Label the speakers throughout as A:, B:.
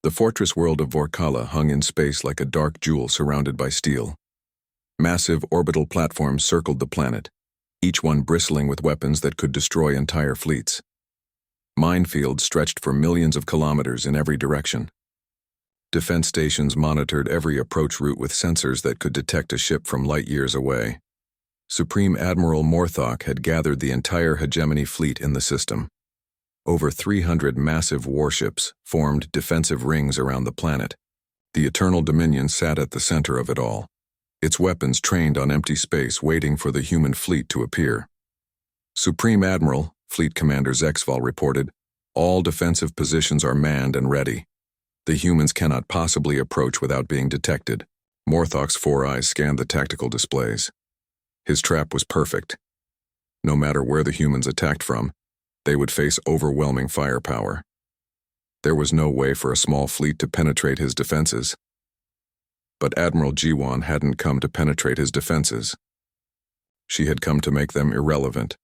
A: The fortress world of Vorkala hung in space like a dark jewel surrounded by steel. Massive orbital platforms circled the planet, each one bristling with weapons that could destroy entire fleets. Minefields stretched for millions of kilometers in every direction. Defense stations monitored every approach route with sensors that could detect a ship from light years away. Supreme Admiral Morthok had gathered the entire hegemony fleet in the system. Over 300 massive warships formed defensive rings around the planet. The Eternal Dominion sat at the center of it all, its weapons trained on empty space waiting for the human fleet to appear. Supreme Admiral, Fleet Commander Zexval reported, all defensive positions are manned and ready. The humans cannot possibly approach without being detected. Morthok's 4 eyes scanned the tactical displays. His trap was perfect. No matter where the humans attacked from, they would face overwhelming firepower. There was no way for a small fleet to penetrate his defenses. But Admiral Jiwan hadn't come to penetrate his defenses. She had come to make them irrelevant.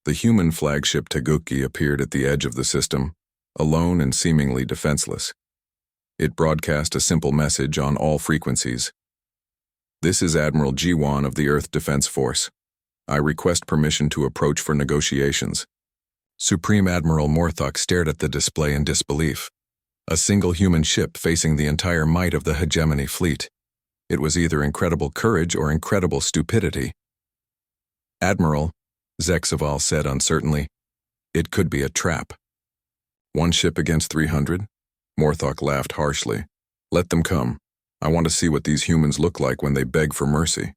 A: The human flagship Teguki appeared at the edge of the system, alone and seemingly defenseless. It broadcast a simple message on all frequencies. This is Admiral Jiwan of the Earth Defense Force. I request permission to approach for negotiations. Supreme Admiral Morthok stared at the display in disbelief. A single human ship facing the entire might of the hegemony fleet. It was either incredible courage or incredible stupidity. Admiral, Zexval said uncertainly, it could be a trap. 1 ship against 300? Morthok laughed harshly. Let them come. I want to see what these humans look like when they beg for mercy.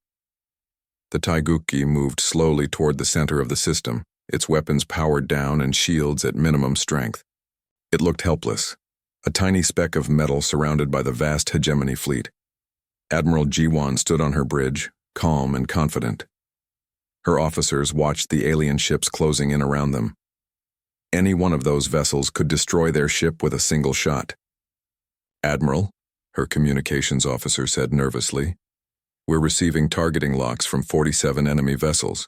A: The Teguki moved slowly toward the center of the system, its weapons powered down and shields at minimum strength. It looked helpless, a tiny speck of metal surrounded by the vast hegemony fleet. Admiral Jiwan stood on her bridge, calm and confident. Her officers watched the alien ships closing in around them. Any one of those vessels could destroy their ship with a single shot. Admiral, her communications officer said nervously, we're receiving targeting locks from 47 enemy vessels.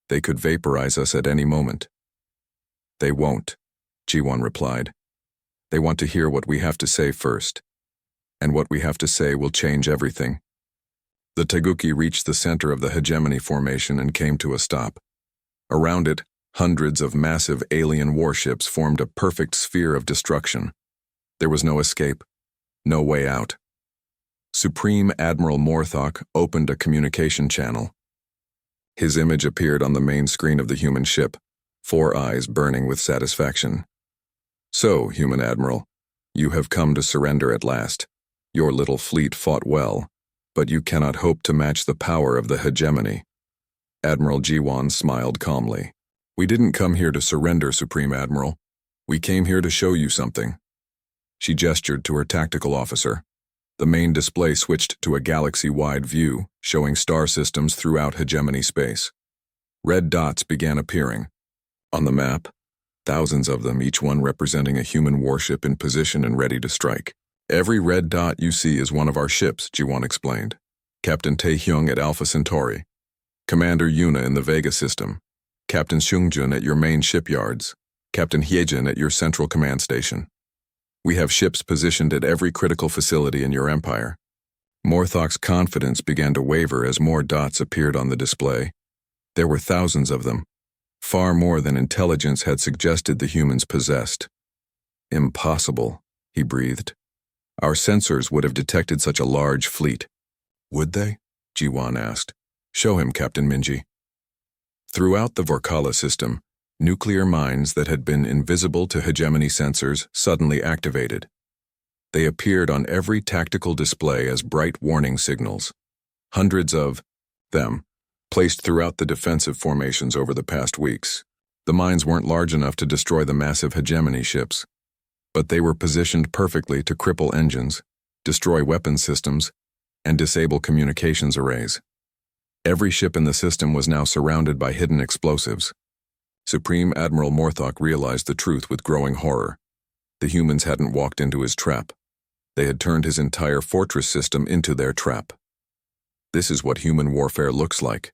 A: They could vaporize us at any moment. They won't, Jiwan replied. They want to hear what we have to say first. And what we have to say will change everything. The Teguki reached the center of the hegemony formation and came to a stop. Around it, hundreds of massive alien warships formed a perfect sphere of destruction. There was no escape, no way out. Supreme Admiral Morthok opened a communication channel. His image appeared on the main screen of the human ship, 4 eyes burning with satisfaction. So, Human Admiral, you have come to surrender at last. Your little fleet fought well, but you cannot hope to match the power of the hegemony. Admiral Jiwan smiled calmly. We didn't come here to surrender, Supreme Admiral. We came here to show you something. She gestured to her tactical officer. The main display switched to a galaxy-wide view, showing star systems throughout hegemony space. Red dots began appearing. On the map, thousands of them, each one representing a human warship in position and ready to strike. Every red dot you see is one of our ships, Jiwan explained. Captain Taehyung at Alpha Centauri, Commander Yuna in the Vega system, Captain Seungjun at your main shipyards, Captain Hyejin at your central command station. We have ships positioned at every critical facility in your empire. Morthok's confidence began to waver as more dots appeared on the display. There were thousands of them, far more than intelligence had suggested the humans possessed. Impossible, he breathed. Our sensors would have detected such a large fleet. Would they? Jiwan asked. Show him, Captain Minji. Throughout the Vorkala system, nuclear mines that had been invisible to hegemony sensors suddenly activated. They appeared on every tactical display as bright warning signals. Hundreds of them placed throughout the defensive formations over the past weeks. The mines weren't large enough to destroy the massive hegemony ships, but they were positioned perfectly to cripple engines, destroy weapons systems, and disable communications arrays. Every ship in the system was now surrounded by hidden explosives. Supreme Admiral Morthok realized the truth with growing horror. The humans hadn't walked into his trap. They had turned his entire fortress system into their trap. This is what human warfare looks like.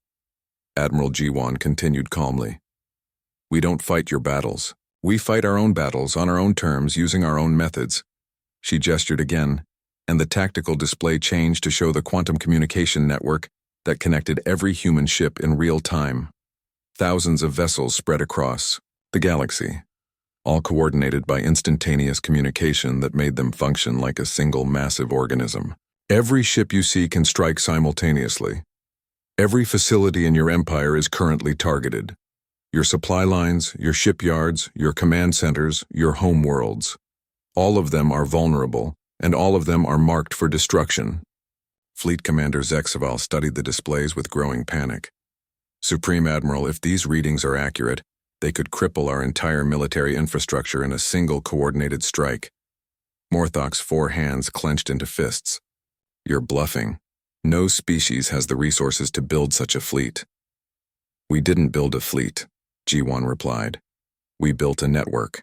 A: Admiral Jiwan continued calmly. We don't fight your battles. We fight our own battles on our own terms using our own methods. She gestured again, and the tactical display changed to show the quantum communication network that connected every human ship in real time. Thousands of vessels spread across the galaxy, all coordinated by instantaneous communication that made them function like a single massive organism. Every ship you see can strike simultaneously. Every facility in your empire is currently targeted. Your supply lines, your shipyards, your command centers, your home worlds. All of them are vulnerable, and all of them are marked for destruction. Fleet Commander Zexaval studied the displays with growing panic. Supreme Admiral, if these readings are accurate, they could cripple our entire military infrastructure in a single coordinated strike. Morthok's 4 hands clenched into fists. You're bluffing. No species has the resources to build such a fleet. We didn't build a fleet, G1 replied. We built a network.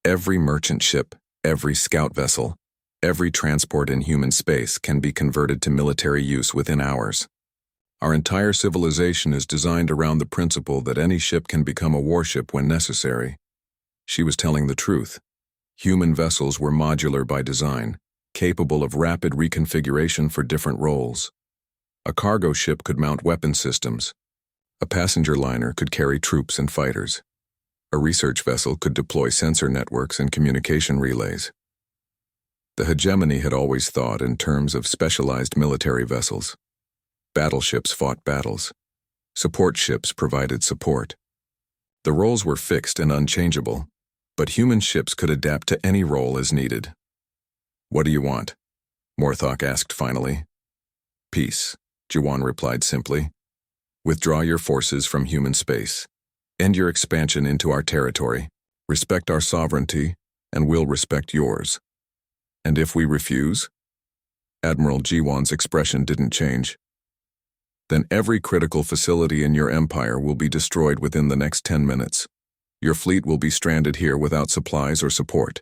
A: Every merchant ship, every scout vessel, every transport in human space can be converted to military use within hours. Our entire civilization is designed around the principle that any ship can become a warship when necessary. She was telling the truth. Human vessels were modular by design, capable of rapid reconfiguration for different roles. A cargo ship could mount weapon systems. A passenger liner could carry troops and fighters. A research vessel could deploy sensor networks and communication relays. The hegemony had always thought in terms of specialized military vessels. Battleships fought battles. Support ships provided support. The roles were fixed and unchangeable, but human ships could adapt to any role as needed. What do you want? Morthok asked finally. Peace, Juwan replied simply. Withdraw your forces from human space. End your expansion into our territory. Respect our sovereignty, and we'll respect yours. And if we refuse? Admiral Jiwan's expression didn't change. Then every critical facility in your empire will be destroyed within the next 10 minutes. Your fleet will be stranded here without supplies or support.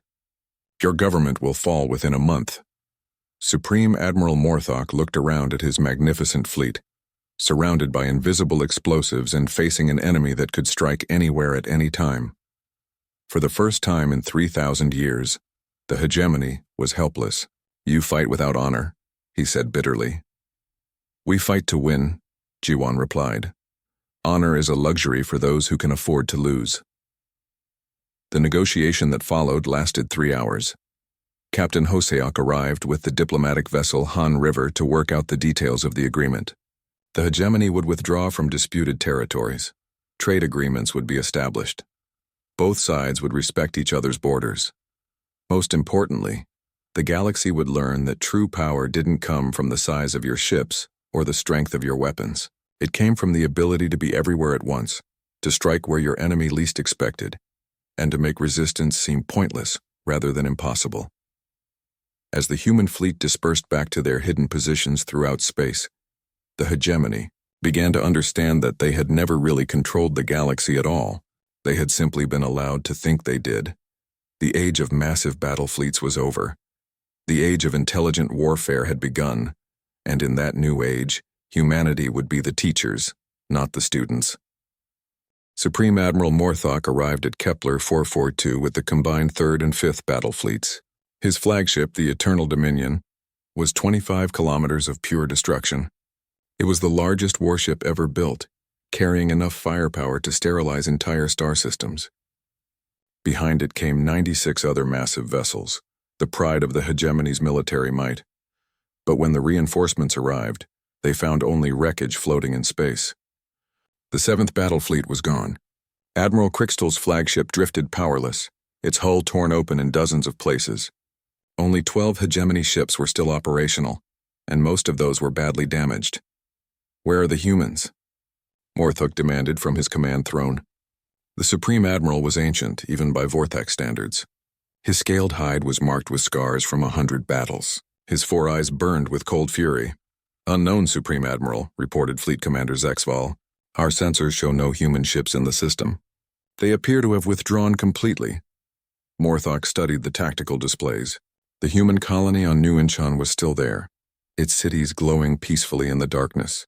A: Your government will fall within a month. Supreme Admiral Morthok looked around at his magnificent fleet, surrounded by invisible explosives and facing an enemy that could strike anywhere at any time. For the first time in 3,000 years, the hegemony was helpless. You fight without honor, he said bitterly. We fight to win, Jiwan replied. Honor is a luxury for those who can afford to lose. The negotiation that followed lasted 3 hours. Captain Hoseok arrived with the diplomatic vessel Han River to work out the details of the agreement. The hegemony would withdraw from disputed territories. Trade agreements would be established. Both sides would respect each other's borders. Most importantly, the galaxy would learn that true power didn't come from the size of your ships or the strength of your weapons. It came from the ability to be everywhere at once, to strike where your enemy least expected, and to make resistance seem pointless rather than impossible. As the human fleet dispersed back to their hidden positions throughout space, the hegemony began to understand that they had never really controlled the galaxy at all. They had simply been allowed to think they did. The age of massive battle fleets was over. The age of intelligent warfare had begun, and in that new age, humanity would be the teachers, not the students. Supreme Admiral Morthok arrived at Kepler 442 with the combined 3rd and 5th battle fleets. His flagship, the Eternal Dominion, was 25 kilometers of pure destruction. It was the largest warship ever built, carrying enough firepower to sterilize entire star systems. Behind it came 96 other massive vessels, the pride of the hegemony's military might. But when the reinforcements arrived, they found only wreckage floating in space. The 7th battle fleet was gone. Admiral Crixtal's flagship drifted powerless, its hull torn open in dozens of places. Only 12 hegemony ships were still operational, and most of those were badly damaged. Where are the humans? Morthok demanded from his command throne. The Supreme Admiral was ancient, even by Vortex standards. His scaled hide was marked with scars from 100 battles. His 4 eyes burned with cold fury. Unknown, Supreme Admiral, reported Fleet Commander Zexval. Our sensors show no human ships in the system. They appear to have withdrawn completely. Morthok studied the tactical displays. The human colony on New Incheon was still there, its cities glowing peacefully in the darkness.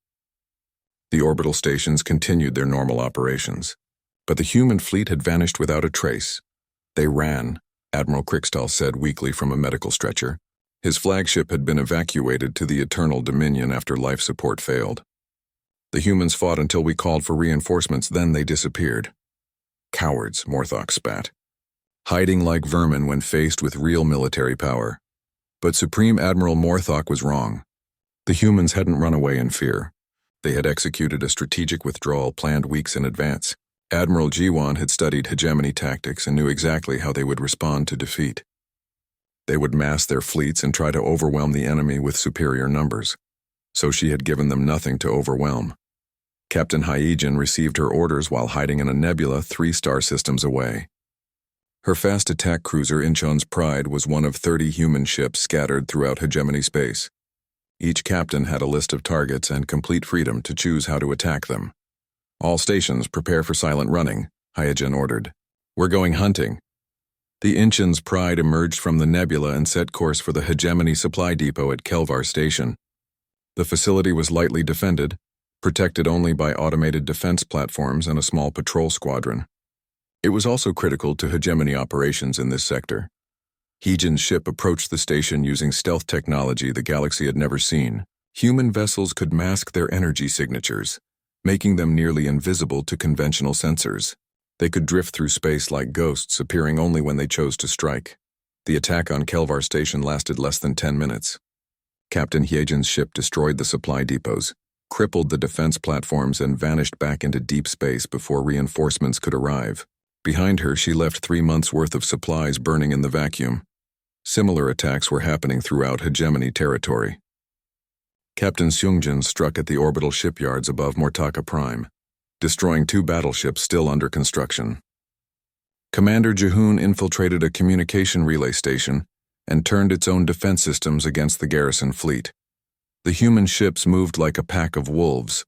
A: The orbital stations continued their normal operations, but the human fleet had vanished without a trace. They ran, Admiral Crickstall said weakly from a medical stretcher. His flagship had been evacuated to the Eternal Dominion after life support failed. The humans fought until we called for reinforcements, then they disappeared. Cowards, Morthok spat. Hiding like vermin when faced with real military power. But Supreme Admiral Morthok was wrong. The humans hadn't run away in fear. They had executed a strategic withdrawal planned weeks in advance. Admiral Jiwan had studied hegemony tactics and knew exactly how they would respond to defeat. They would mass their fleets and try to overwhelm the enemy with superior numbers. So she had given them nothing to overwhelm. Captain Hyegen received her orders while hiding in a nebula 3 star systems away. Her fast attack cruiser Incheon's Pride was one of 30 human ships scattered throughout hegemony space. Each captain had a list of targets and complete freedom to choose how to attack them. All stations prepare for silent running, Hyegen ordered. We're going hunting. The Incheon's Pride emerged from the nebula and set course for the hegemony supply depot at Kelvar Station. The facility was lightly defended, protected only by automated defense platforms and a small patrol squadron. It was also critical to hegemony operations in this sector. Hygen's ship approached the station using stealth technology the galaxy had never seen. Human vessels could mask their energy signatures, making them nearly invisible to conventional sensors. They could drift through space like ghosts, appearing only when they chose to strike. The attack on Kelvar Station lasted less than 10 minutes. Captain Hygen's ship destroyed the supply depots, crippled the defense platforms, and vanished back into deep space before reinforcements could arrive. Behind her, she left 3 months' worth of supplies burning in the vacuum. Similar attacks were happening throughout hegemony territory. Captain Seungjin struck at the orbital shipyards above Mortaka Prime, destroying 2 battleships still under construction. Commander Jihoon infiltrated a communication relay station and turned its own defense systems against the garrison fleet. The human ships moved like a pack of wolves,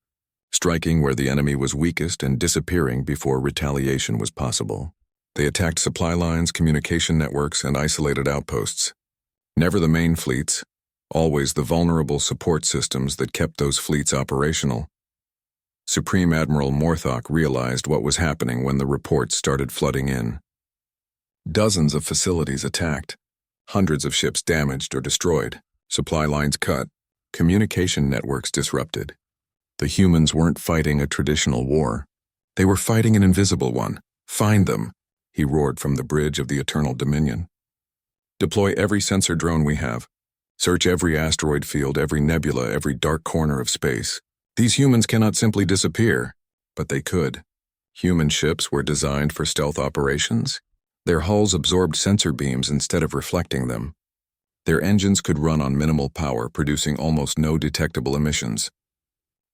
A: striking where the enemy was weakest and disappearing before retaliation was possible. They attacked supply lines, communication networks, and isolated outposts. Never the main fleets, always the vulnerable support systems that kept those fleets operational. Supreme Admiral Morthok realized what was happening when the reports started flooding in. Dozens of facilities attacked, hundreds of ships damaged or destroyed, supply lines cut, communication networks disrupted. The humans weren't fighting a traditional war. They were fighting an invisible one. Find them, he roared from the bridge of the Eternal Dominion. Deploy every sensor drone we have. Search every asteroid field, every nebula, every dark corner of space. These humans cannot simply disappear, but they could. Human ships were designed for stealth operations. Their hulls absorbed sensor beams instead of reflecting them. Their engines could run on minimal power, producing almost no detectable emissions.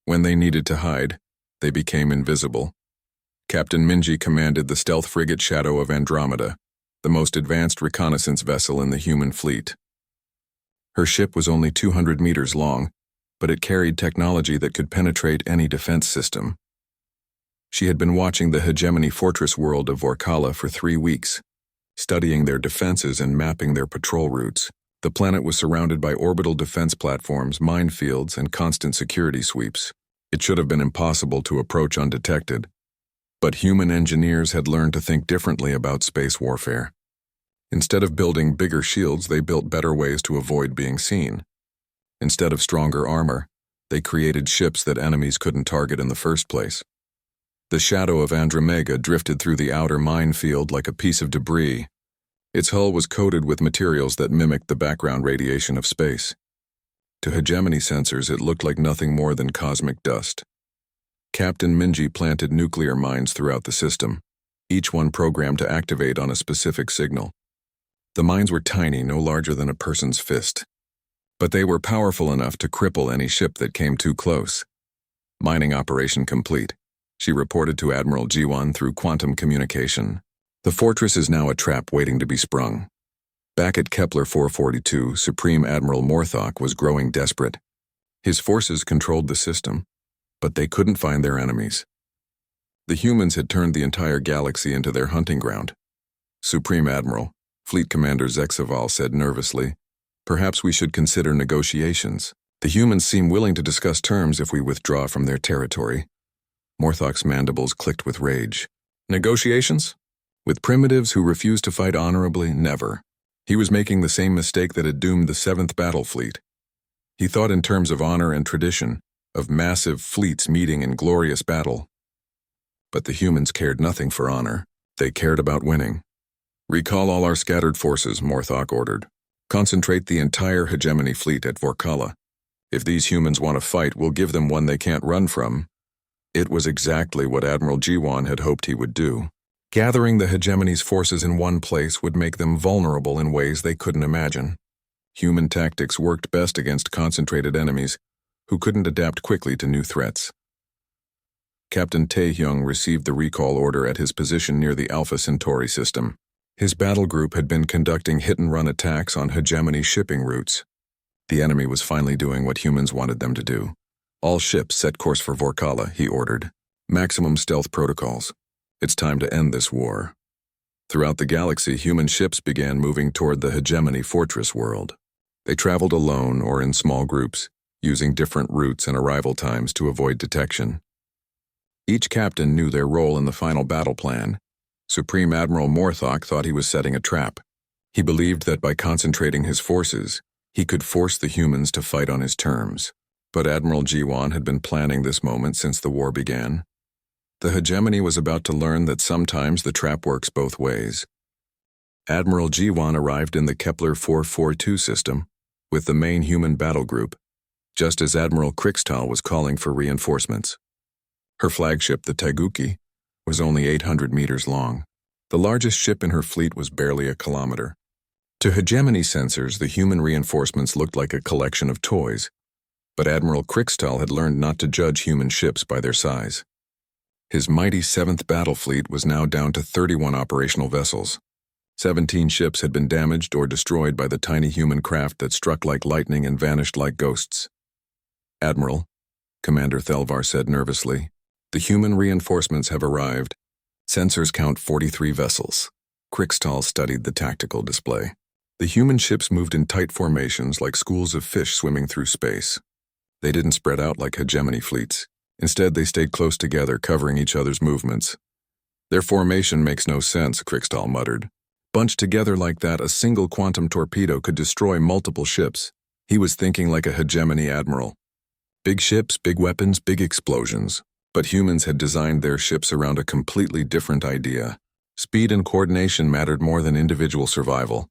A: When they needed to hide, they became invisible. Captain Minji commanded the stealth frigate Shadow of Andromeda, the most advanced reconnaissance vessel in the human fleet. Her ship was only 200 meters long, but it carried technology that could penetrate any defense system. She had been watching the hegemony fortress world of Vorkala for 3 weeks, studying their defenses and mapping their patrol routes. The planet was surrounded by orbital defense platforms, minefields, and constant security sweeps. It should have been impossible to approach undetected. But human engineers had learned to think differently about space warfare. Instead of building bigger shields, they built better ways to avoid being seen. Instead of stronger armor, they created ships that enemies couldn't target in the first place. The Shadow of Andromeda drifted through the outer minefield like a piece of debris. Its hull was coated with materials that mimicked the background radiation of space. To hegemony sensors, it looked like nothing more than cosmic dust. Captain Minji planted nuclear mines throughout the system, each one programmed to activate on a specific signal. The mines were tiny, no larger than a person's fist. But they were powerful enough to cripple any ship that came too close. Mining operation complete, she reported to Admiral Jiwan through quantum communication. The fortress is now a trap waiting to be sprung. Back at Kepler 442, Supreme Admiral Morthok was growing desperate. His forces controlled the system, but they couldn't find their enemies. The humans had turned the entire galaxy into their hunting ground. Supreme Admiral, Fleet Commander Zexaval said nervously, "Perhaps we should consider negotiations. The humans seem willing to discuss terms if we withdraw from their territory." Morthok's mandibles clicked with rage. "Negotiations? With primitives who refused to fight honorably, never. He was making the same mistake that had doomed the 7th Battle Fleet. He thought in terms of honor and tradition, of massive fleets meeting in glorious battle. But the humans cared nothing for honor. They cared about winning. Recall all our scattered forces, Morthok ordered. Concentrate the entire hegemony fleet at Vorkala. If these humans want to fight, we'll give them one they can't run from. It was exactly what Admiral Jiwan had hoped he would do. Gathering the hegemony's forces in one place would make them vulnerable in ways they couldn't imagine. Human tactics worked best against concentrated enemies who couldn't adapt quickly to new threats. Captain Taehyung received the recall order at his position near the Alpha Centauri system. His battle group had been conducting hit-and-run attacks on hegemony shipping routes. The enemy was finally doing what humans wanted them to do. All ships set course for Vorkala, he ordered. Maximum stealth protocols. It's time to end this war. Throughout the galaxy, human ships began moving toward the hegemony fortress world. They traveled alone or in small groups, using different routes and arrival times to avoid detection. Each captain knew their role in the final battle plan. Supreme Admiral Morthok thought he was setting a trap. He believed that by concentrating his forces, he could force the humans to fight on his terms. But Admiral Jiwan had been planning this moment since the war began. The hegemony was about to learn that sometimes the trap works both ways. Admiral Jiwan arrived in the Kepler 442 system with the main human battle group, just as Admiral Krixtal was calling for reinforcements. Her flagship, the Taguchi, was only 800 meters long. The largest ship in her fleet was barely a kilometer. To hegemony sensors, the human reinforcements looked like a collection of toys, but Admiral Krixtal had learned not to judge human ships by their size. His mighty 7th Battle Fleet was now down to 31 operational vessels. 17 ships had been damaged or destroyed by the tiny human craft that struck like lightning and vanished like ghosts. "Admiral," Commander Thelvar said nervously, "the human reinforcements have arrived. Sensors count 43 vessels." Krixtal studied the tactical display. The human ships moved in tight formations like schools of fish swimming through space. They didn't spread out like hegemony fleets. Instead, they stayed close together, covering each other's movements. "Their formation makes no sense," Krixtal muttered. "Bunched together like that, a single quantum torpedo could destroy multiple ships." He was thinking like a hegemony admiral. Big ships, big weapons, big explosions. But humans had designed their ships around a completely different idea. Speed and coordination mattered more than individual survival.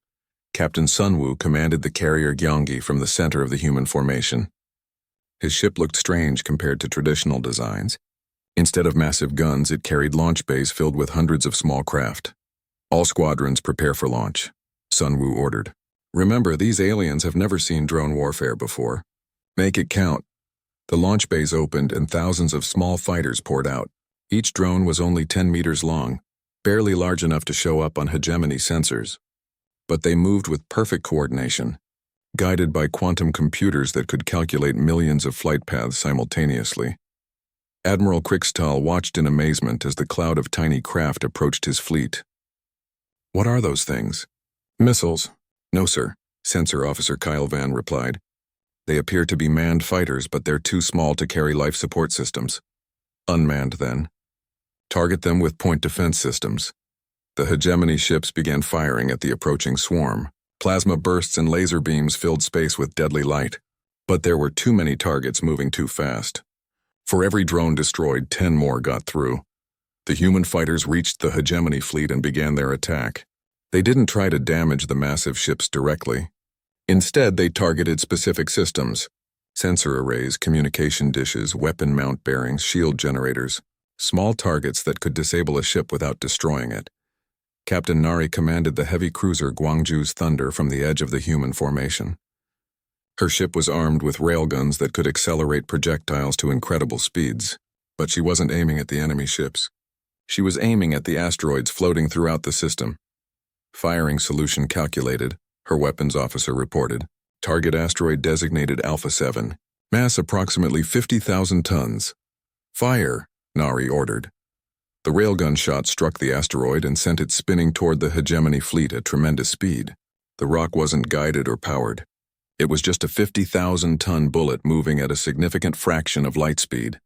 A: Captain Sunwoo commanded the carrier Gyeonggi from the center of the human formation. His ship looked strange compared to traditional designs. Instead of massive guns, it carried launch bays filled with hundreds of small craft. "All squadrons prepare for launch," Sunwoo ordered. "Remember, these aliens have never seen drone warfare before. Make it count." The launch bays opened and thousands of small fighters poured out. Each drone was only 10 meters long, barely large enough to show up on hegemony sensors. But they moved with perfect coordination, guided by quantum computers that could calculate millions of flight paths simultaneously. Admiral Krixtal watched in amazement as the cloud of tiny craft approached his fleet. "What are those things?" "Missiles." "No, sir," Sensor Officer Kyle Van replied. "They appear to be manned fighters, but they're too small to carry life support systems." "Unmanned, then." "Target them with point defense systems." The hegemony ships began firing at the approaching swarm. Plasma bursts and laser beams filled space with deadly light. But there were too many targets moving too fast. For every drone destroyed, 10 more got through. The human fighters reached the hegemony fleet and began their attack. They didn't try to damage the massive ships directly. Instead, they targeted specific systems: sensor arrays, communication dishes, weapon mount bearings, shield generators, small targets that could disable a ship without destroying it. Captain Nari commanded the heavy cruiser Gwangju's Thunder from the edge of the human formation. Her ship was armed with railguns that could accelerate projectiles to incredible speeds, but she wasn't aiming at the enemy ships. She was aiming at the asteroids floating throughout the system. "Firing solution calculated," her weapons officer reported. "Target asteroid designated Alpha 7. Mass approximately 50,000 tons. Fire," Nari ordered. The railgun shot struck the asteroid and sent it spinning toward the hegemony fleet at tremendous speed. The rock wasn't guided or powered. It was just a 50,000-ton bullet moving at a significant fraction of light speed.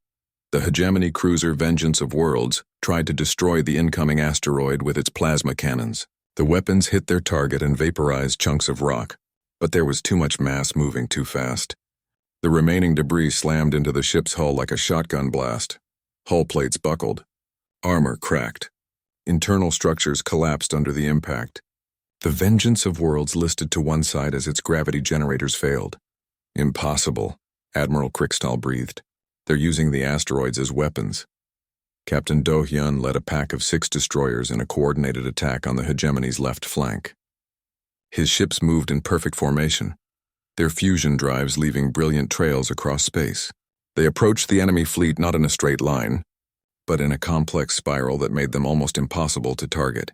A: The hegemony cruiser Vengeance of Worlds tried to destroy the incoming asteroid with its plasma cannons. The weapons hit their target and vaporized chunks of rock, but there was too much mass moving too fast. The remaining debris slammed into the ship's hull like a shotgun blast. Hull plates buckled. Armor cracked. Internal structures collapsed under the impact. The Vengeance of Worlds listed to one side as its gravity generators failed. Impossible, Admiral Krikstal breathed. They're using the asteroids as weapons. Captain Do Hyun led a pack of 6 destroyers in a coordinated attack on the hegemony's left flank. His ships moved in perfect formation, their fusion drives leaving brilliant trails across space. They approached the enemy fleet not in a straight line, but in a complex spiral that made them almost impossible to target.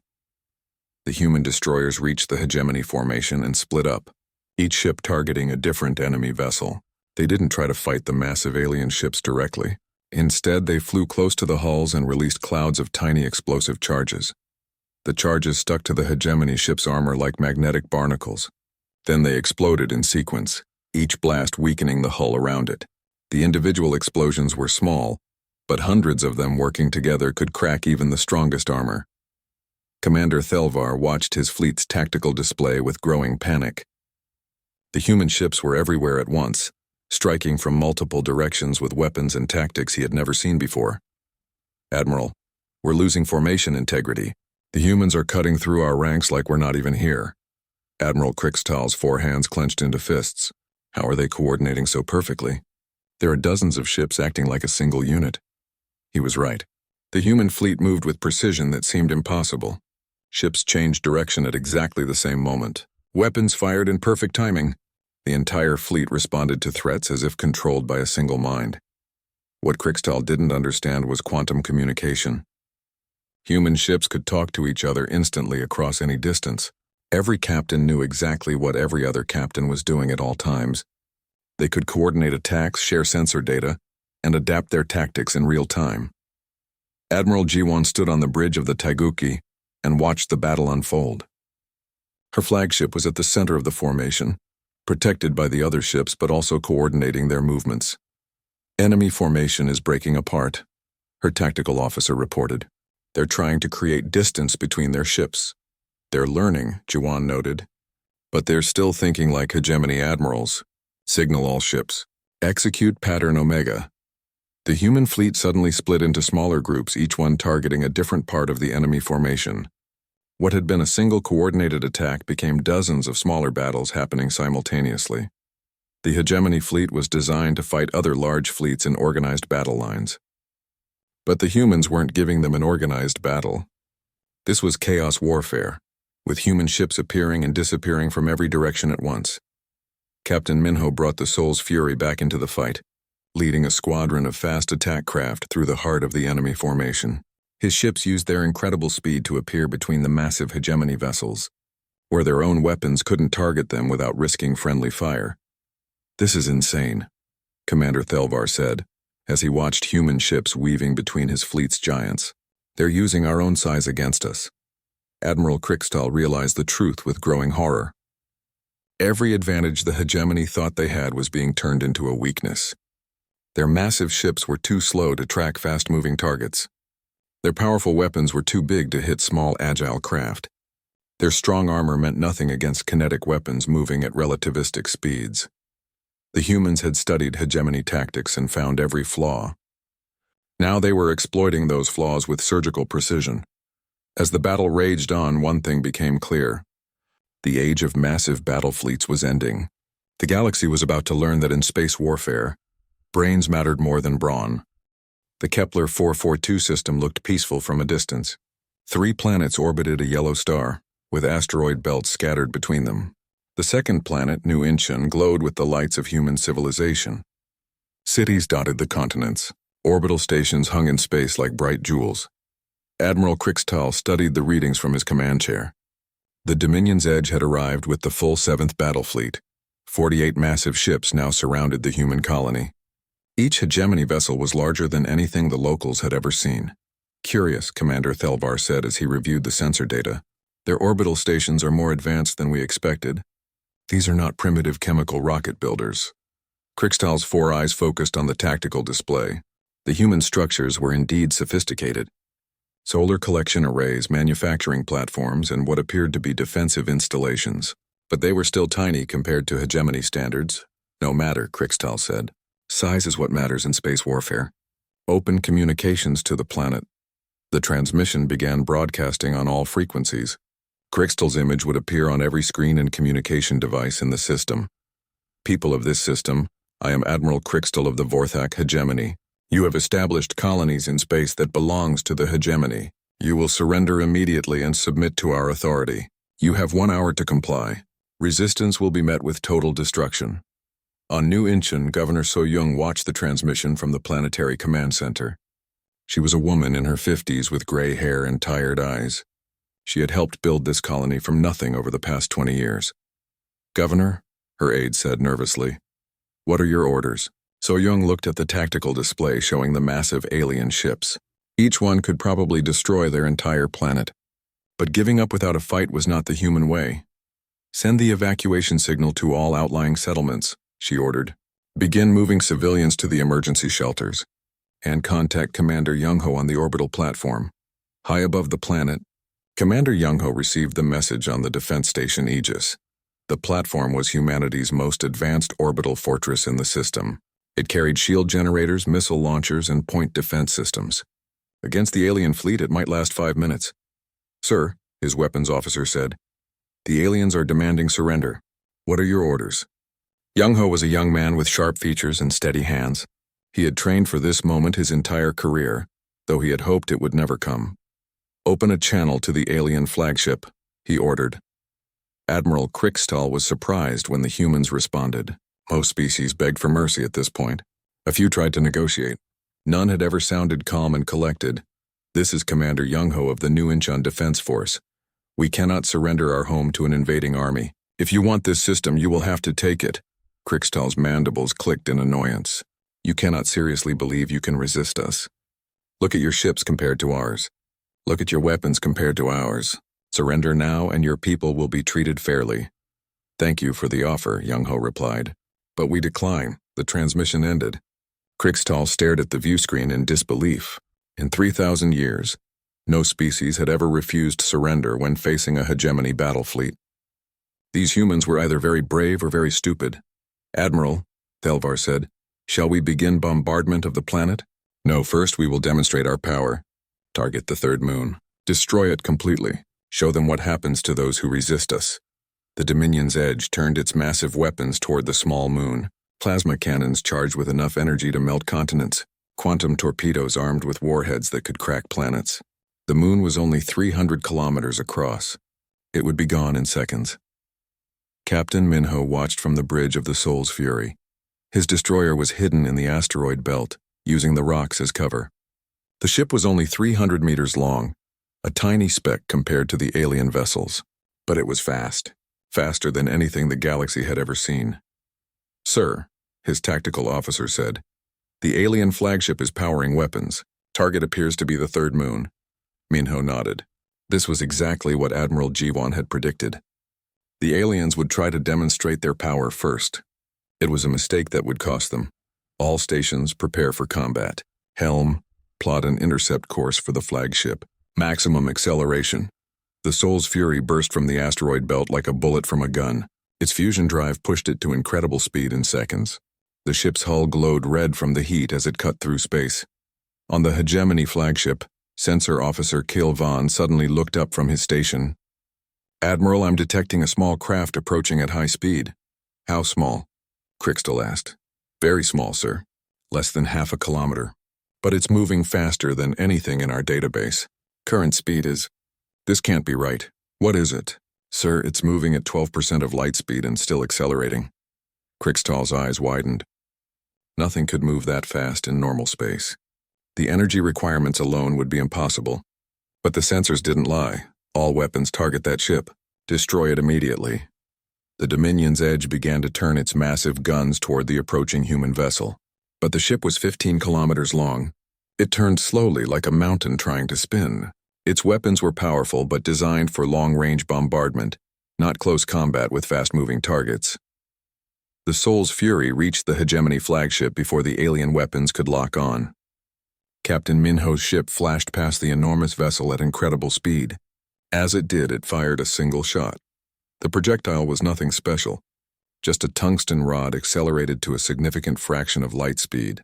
A: The human destroyers reached the hegemony formation and split up, each ship targeting a different enemy vessel. They didn't try to fight the massive alien ships directly. Instead, they flew close to the hulls and released clouds of tiny explosive charges. The charges stuck to the hegemony ship's armor like magnetic barnacles. Then they exploded in sequence, each blast weakening the hull around it. The individual explosions were small, but hundreds of them working together could crack even the strongest armor. Commander Thelvar watched his fleet's tactical display with growing panic. The human ships were everywhere at once, striking from multiple directions with weapons and tactics he had never seen before. "Admiral, we're losing formation integrity. The humans are cutting through our ranks like we're not even here." Admiral Krikstal's 4 hands clenched into fists. How are they coordinating so perfectly? There are dozens of ships acting like a single unit. He was right. The human fleet moved with precision that seemed impossible. Ships changed direction at exactly the same moment. Weapons fired in perfect timing. The entire fleet responded to threats as if controlled by a single mind. What Krikstal didn't understand was quantum communication. Human ships could talk to each other instantly across any distance. Every captain knew exactly what every other captain was doing at all times. They could coordinate attacks, share sensor data, and adapt their tactics in real time. Admiral Jiwon stood on the bridge of the Taiguchi and watched the battle unfold. Her flagship was at the center of the formation, protected by the other ships but also coordinating their movements. "Enemy formation is breaking apart," her tactical officer reported. "They're trying to create distance between their ships. They're learning," Jiwon noted. "But they're still thinking like hegemony admirals. Signal all ships. Execute pattern Omega." The human fleet suddenly split into smaller groups, each one targeting a different part of the enemy formation. What had been a single coordinated attack became dozens of smaller battles happening simultaneously. The hegemony fleet was designed to fight other large fleets in organized battle lines. But the humans weren't giving them an organized battle. This was chaos warfare, with human ships appearing and disappearing from every direction at once. Captain Minho brought the Soul's Fury back into the fight, leading a squadron of fast attack craft through the heart of the enemy formation. His ships used their incredible speed to appear between the massive hegemony vessels, where their own weapons couldn't target them without risking friendly fire. "This is insane," Commander Thelvar said, as he watched human ships weaving between his fleet's giants. "They're using our own size against us." Admiral Krikstal realized the truth with growing horror. Every advantage the hegemony thought they had was being turned into a weakness. Their massive ships were too slow to track fast-moving targets. Their powerful weapons were too big to hit small, agile craft. Their strong armor meant nothing against kinetic weapons moving at relativistic speeds. The humans had studied hegemony tactics and found every flaw. Now they were exploiting those flaws with surgical precision. As the battle raged on, one thing became clear. The age of massive battle fleets was ending. The galaxy was about to learn that in space warfare, brains mattered more than brawn. The Kepler 442 system looked peaceful from a distance. 3 planets orbited a yellow star, with asteroid belts scattered between them. The second planet, New Incheon, glowed with the lights of human civilization. Cities dotted the continents. Orbital stations hung in space like bright jewels. Admiral Krikstal studied the readings from his command chair. The Dominion's edge had arrived with the full 7th Battle Fleet. 48 massive ships now surrounded the human colony. Each hegemony vessel was larger than anything the locals had ever seen. "Curious," Commander Thelvar said as he reviewed the sensor data. "Their orbital stations are more advanced than we expected. These are not primitive chemical rocket builders." Krikstal's 4 eyes focused on the tactical display. The human structures were indeed sophisticated. Solar collection arrays, manufacturing platforms, and what appeared to be defensive installations. But they were still tiny compared to hegemony standards. No matter, Krixtal said. Size is what matters in space warfare. Open communications to the planet. The transmission began broadcasting on all frequencies. Krixtal's image would appear on every screen and communication device in the system. People of this system, I am Admiral Krixtal of the Vorthak Hegemony. You have established colonies in space that belongs to the hegemony. You will surrender immediately and submit to our authority. You have 1 hour to comply. Resistance will be met with total destruction. On New Incheon, Governor So-young watched the transmission from the Planetary Command Center. She was a woman in her 50s with gray hair and tired eyes. She had helped build this colony from nothing over the past 20 years. Governor, her aide said nervously, what are your orders? So-young looked at the tactical display showing the massive alien ships. Each one could probably destroy their entire planet. But giving up without a fight was not the human way. Send the evacuation signal to all outlying settlements, she ordered. Begin moving civilians to the emergency shelters. And contact Commander Young-ho on the orbital platform. High above the planet, Commander Young-ho received the message on the defense station Aegis. The platform was humanity's most advanced orbital fortress in the system. It carried shield generators, missile launchers, and point defense systems. Against the alien fleet, it might last 5 minutes. Sir, his weapons officer said, the aliens are demanding surrender. What are your orders? Young-ho was a young man with sharp features and steady hands. He had trained for this moment his entire career, though he had hoped it would never come. Open a channel to the alien flagship, he ordered. Admiral Krixtal was surprised when the humans responded. Most species begged for mercy at this point. A few tried to negotiate. None had ever sounded calm and collected. This is Commander Young-ho of the New Incheon Defense Force. We cannot surrender our home to an invading army. If you want this system, you will have to take it. Krixtal's mandibles clicked in annoyance. You cannot seriously believe you can resist us. Look at your ships compared to ours. Look at your weapons compared to ours. Surrender now and your people will be treated fairly. Thank you for the offer, Young-ho replied. But we decline. The transmission ended. Krixtal stared at the viewscreen in disbelief. In 3,000 years, no species had ever refused surrender when facing a hegemony battle fleet. These humans were either very brave or very stupid. Admiral, Thelvar said, shall we begin bombardment of the planet? No, first we will demonstrate our power. Target the third moon. Destroy it completely. Show them what happens to those who resist us. The Dominion's Edge turned its massive weapons toward the small moon. Plasma cannons charged with enough energy to melt continents. Quantum torpedoes armed with warheads that could crack planets. The moon was only 300 kilometers across. It would be gone in seconds. Captain Minho watched from the bridge of the Soul's Fury. His destroyer was hidden in the asteroid belt, using the rocks as cover. The ship was only 300 meters long, a tiny speck compared to the alien vessels. But it was fast. Faster than anything the galaxy had ever seen. Sir, his tactical officer said, the alien flagship is powering weapons. Target appears to be the third moon. Minho nodded. This was exactly what Admiral Jiwon had predicted. The aliens would try to demonstrate their power first. It was a mistake that would cost them. All stations prepare for combat. Helm, plot an intercept course for the flagship. Maximum acceleration. The Soul's Fury burst from the asteroid belt like a bullet from a gun. Its fusion drive pushed it to incredible speed in seconds. The ship's hull glowed red from the heat as it cut through space. On the Hegemony flagship, Sensor Officer Kil Von suddenly looked up from his station. Admiral, I'm detecting a small craft approaching at high speed. How small? Krixtal asked. Very small, sir. Less than half a kilometer. But it's moving faster than anything in our database. Current speed is... This can't be right. What is it? Sir, it's moving at 12% of light speed and still accelerating. Krixtal's eyes widened. Nothing could move that fast in normal space. The energy requirements alone would be impossible. But the sensors didn't lie. All weapons target that ship. Destroy it immediately. The Dominion's Edge began to turn its massive guns toward the approaching human vessel. But the ship was 15 kilometers long. It turned slowly like a mountain trying to spin. Its weapons were powerful but designed for long-range bombardment, not close combat with fast-moving targets. The Soul's Fury reached the Hegemony flagship before the alien weapons could lock on. Captain Minho's ship flashed past the enormous vessel at incredible speed. As it did, it fired a single shot. The projectile was nothing special, just a tungsten rod accelerated to a significant fraction of light speed.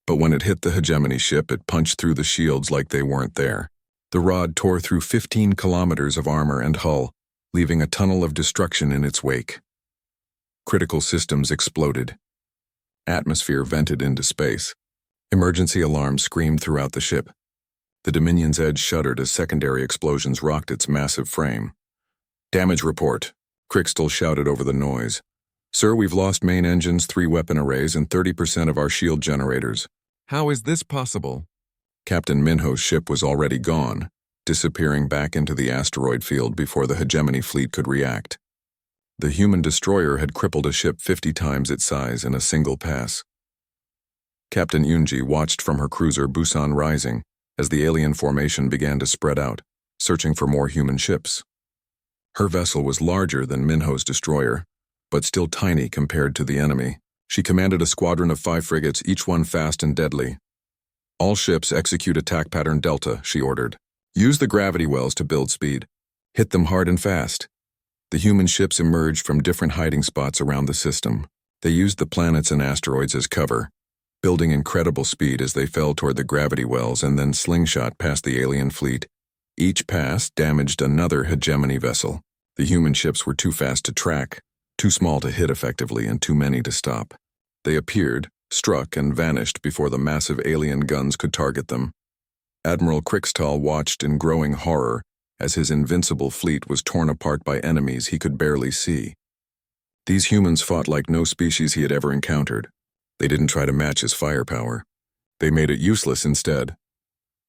A: But when it hit the hegemony ship, it punched through the shields like they weren't there. The rod tore through 15 kilometers of armor and hull, leaving a tunnel of destruction in its wake. Critical systems exploded. Atmosphere vented into space. Emergency alarms screamed throughout the ship. The Dominion's edge shuddered as secondary explosions rocked its massive frame. "Damage report," Crixtal shouted over the noise. "Sir, we've lost main engines, 3 weapon arrays, and 30% of our shield generators." "How is this possible?" Captain Minho's ship was already gone, disappearing back into the asteroid field before the hegemony fleet could react. The human destroyer had crippled a ship 50 times its size in a single pass. Captain Yunji watched from her cruiser Busan Rising as the alien formation began to spread out, searching for more human ships. Her vessel was larger than Minho's destroyer, but still tiny compared to the enemy. She commanded a squadron of 5 frigates, each one fast and deadly. "All ships execute attack pattern Delta," she ordered. "Use the gravity wells to build speed. Hit them hard and fast." The human ships emerged from different hiding spots around the system. They used the planets and asteroids as cover, building incredible speed as they fell toward the gravity wells and then slingshot past the alien fleet. Each pass damaged another hegemony vessel. The human ships were too fast to track, too small to hit effectively, and too many to stop. They appeared, struck, and vanished before the massive alien guns could target them. Admiral Crixtal watched in growing horror as his invincible fleet was torn apart by enemies he could barely see. These humans fought like no species he had ever encountered. They didn't try to match his firepower. They made it useless instead.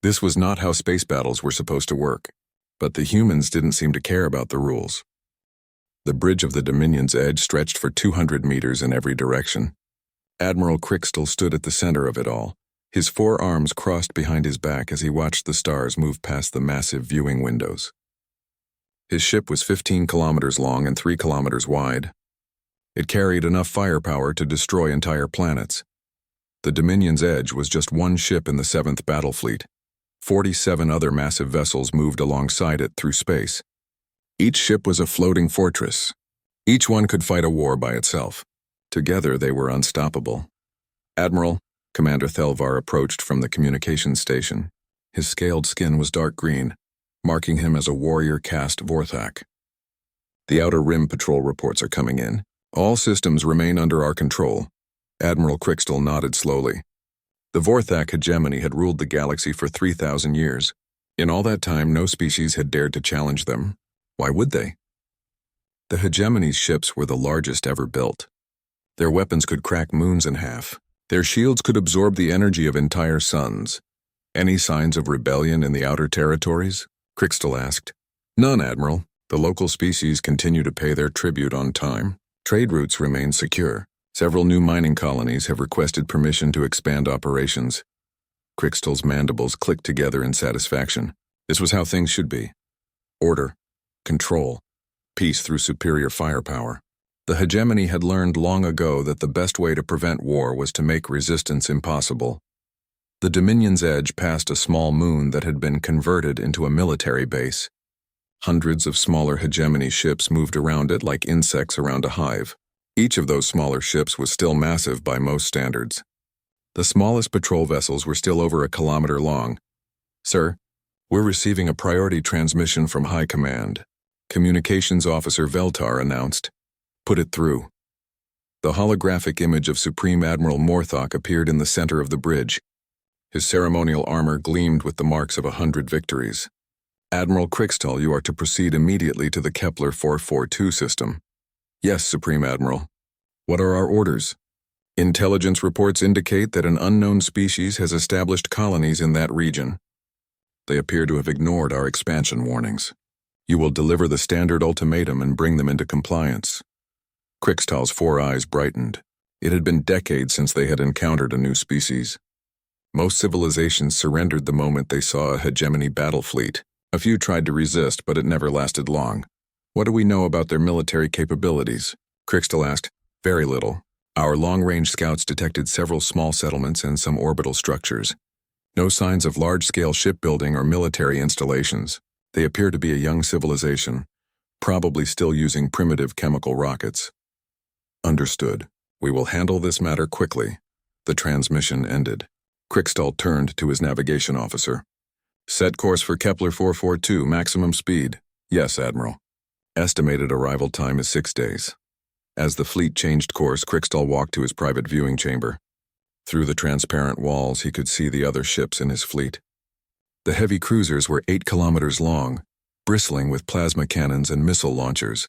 A: This was not how space battles were supposed to work, but the humans didn't seem to care about the rules. The bridge of the Dominion's edge stretched for 200 meters in every direction. Admiral Crixtal stood at the center of it all, his 4 arms crossed behind his back as he watched the stars move past the massive viewing windows. His ship was 15 kilometers long and 3 kilometers wide. It carried enough firepower to destroy entire planets. The Dominion's edge was just one ship in the 7th Battle Fleet. 47 other massive vessels moved alongside it through space. Each ship was a floating fortress. Each one could fight a war by itself. Together they were unstoppable. "Admiral," Commander Thelvar approached from the communications station. His scaled skin was dark green, marking him as a warrior caste Vorthak. "The Outer Rim patrol reports are coming in. All systems remain under our control." Admiral Crixtal nodded slowly. The Vorthak hegemony had ruled the galaxy for 3,000 years. In all that time, no species had dared to challenge them. Why would they? The hegemony's ships were the largest ever built. Their weapons could crack moons in half. Their shields could absorb the energy of entire suns. "Any signs of rebellion in the outer territories?" Crixtal asked. "None, Admiral. The local species continue to pay their tribute on time. Trade routes remain secure. Several new mining colonies have requested permission to expand operations." Crixtal's mandibles clicked together in satisfaction. This was how things should be. Order, control, peace through superior firepower. The hegemony had learned long ago that the best way to prevent war was to make resistance impossible. The Dominion's edge passed a small moon that had been converted into a military base. Hundreds of smaller hegemony ships moved around it like insects around a hive. Each of those smaller ships was still massive by most standards. The smallest patrol vessels were still over a kilometer long. "Sir, we're receiving a priority transmission from High Command," Communications Officer Veltar announced. "Put it through." The holographic image of Supreme Admiral Morthok appeared in the center of the bridge. His ceremonial armor gleamed with the marks of 100 victories. "Admiral Crixtal, you are to proceed immediately to the Kepler 442 system." "Yes, Supreme Admiral." "What are our orders?" "Intelligence reports indicate that an unknown species has established colonies in that region. They appear to have ignored our expansion warnings. You will deliver the standard ultimatum and bring them into compliance." Crixtal's 4 eyes brightened. It had been decades since they had encountered a new species. Most civilizations surrendered the moment they saw a hegemony battle fleet. A few tried to resist, but it never lasted long. "What do we know about their military capabilities?" Crixtal asked. "Very little. Our long-range scouts detected several small settlements and some orbital structures. No signs of large-scale shipbuilding or military installations. They appear to be a young civilization, probably still using primitive chemical rockets. Understood. We will handle this matter quickly. The transmission ended. Krickstall turned to his navigation officer. Set course for Kepler 442, maximum speed. Yes, Admiral. Estimated arrival time is 6 days. As the fleet changed course, Krickstall walked to his private viewing chamber. Through the transparent walls, he could see the other ships in his fleet. The heavy cruisers were 8 kilometers long, bristling with plasma cannons and missile launchers.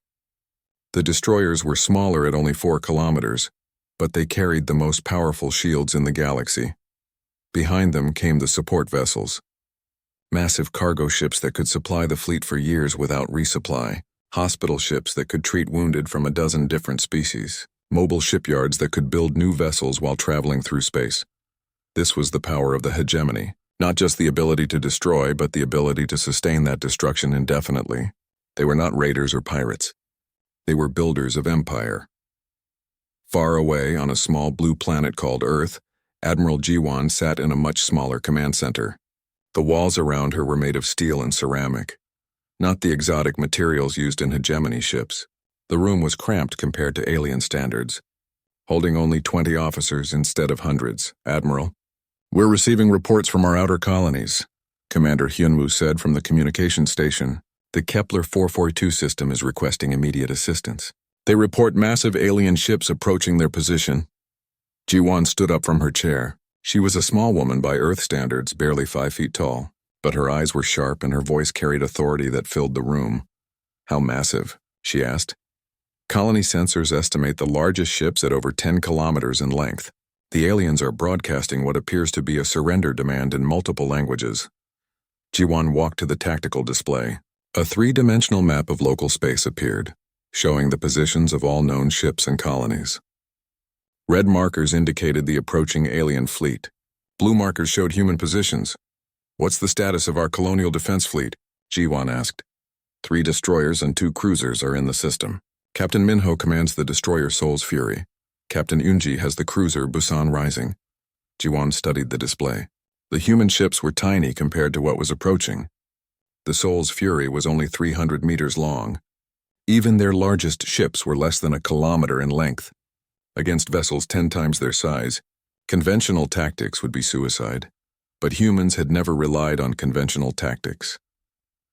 A: The destroyers were smaller at only 4 kilometers, but they carried the most powerful shields in the galaxy. Behind them came the support vessels. Massive cargo ships that could supply the fleet for years without resupply. Hospital ships that could treat wounded from a dozen different species. Mobile shipyards that could build new vessels while traveling through space. This was the power of the hegemony. Not just the ability to destroy, but the ability to sustain that destruction indefinitely. They were not raiders or pirates. They were builders of empire. Far away on a small blue planet called Earth, Admiral Jiwan sat in a much smaller command center. The walls around her were made of steel and ceramic, not the exotic materials used in hegemony ships. The room was cramped compared to alien standards, holding only 20 officers instead of hundreds. Admiral, we're receiving reports from our outer colonies, Commander Hyunwoo said from the communication station. The Kepler 442 system is requesting immediate assistance. They report massive alien ships approaching their position. Jiwan stood up from her chair. She was a small woman by Earth standards, barely 5 feet tall, but her eyes were sharp and her voice carried authority that filled the room. How massive? She asked. Colony sensors estimate the largest ships at over 10 kilometers in length. The aliens are broadcasting what appears to be a surrender demand in multiple languages. Jiwan walked to the tactical display. A 3-dimensional map of local space appeared, showing the positions of all known ships and colonies. Red markers indicated the approaching alien fleet. Blue markers showed human positions. What's the status of our colonial defense fleet? Jiwan asked. 3 destroyers and 2 cruisers are in the system. Captain Minho commands the destroyer Soul's Fury. Captain Unji has the cruiser Busan Rising. Jiwan studied the display. The human ships were tiny compared to what was approaching. The Soul's Fury was only 300 meters long. Even their largest ships were less than a kilometer in length. Against vessels 10 times their size, conventional tactics would be suicide. But humans had never relied on conventional tactics.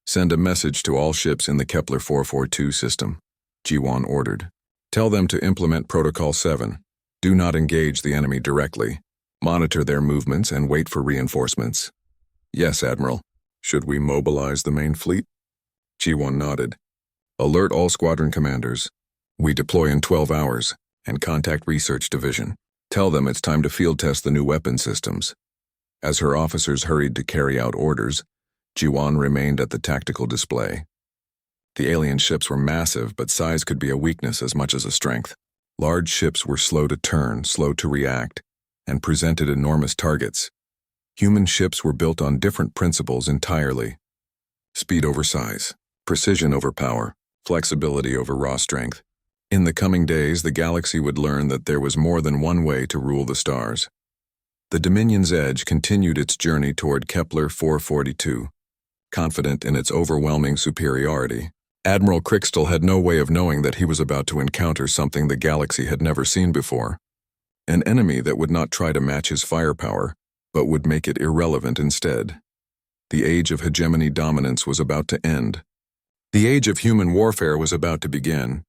A: Send a message to all ships in the Kepler 442 system, Jiwan ordered. Tell them to implement Protocol 7. Do not engage the enemy directly. Monitor their movements and wait for reinforcements. Yes, Admiral. Should we mobilize the main fleet? Jiwan nodded. Alert all squadron commanders. We deploy in 12 hours, and contact Research Division. Tell them it's time to field test the new weapon systems. As her officers hurried to carry out orders, Jiwan remained at the tactical display. The alien ships were massive, but size could be a weakness as much as a strength. Large ships were slow to turn, slow to react, and presented enormous targets. Human ships were built on different principles entirely. Speed over size, precision over power, flexibility over raw strength. In the coming days, the galaxy would learn that there was more than one way to rule the stars. The Dominion's Edge continued its journey toward Kepler 442, confident in its overwhelming superiority. Admiral Krickstall had no way of knowing that he was about to encounter something the galaxy had never seen before. An enemy that would not try to match his firepower, but would make it irrelevant instead. The age of hegemony dominance was about to end. The age of human warfare was about to begin.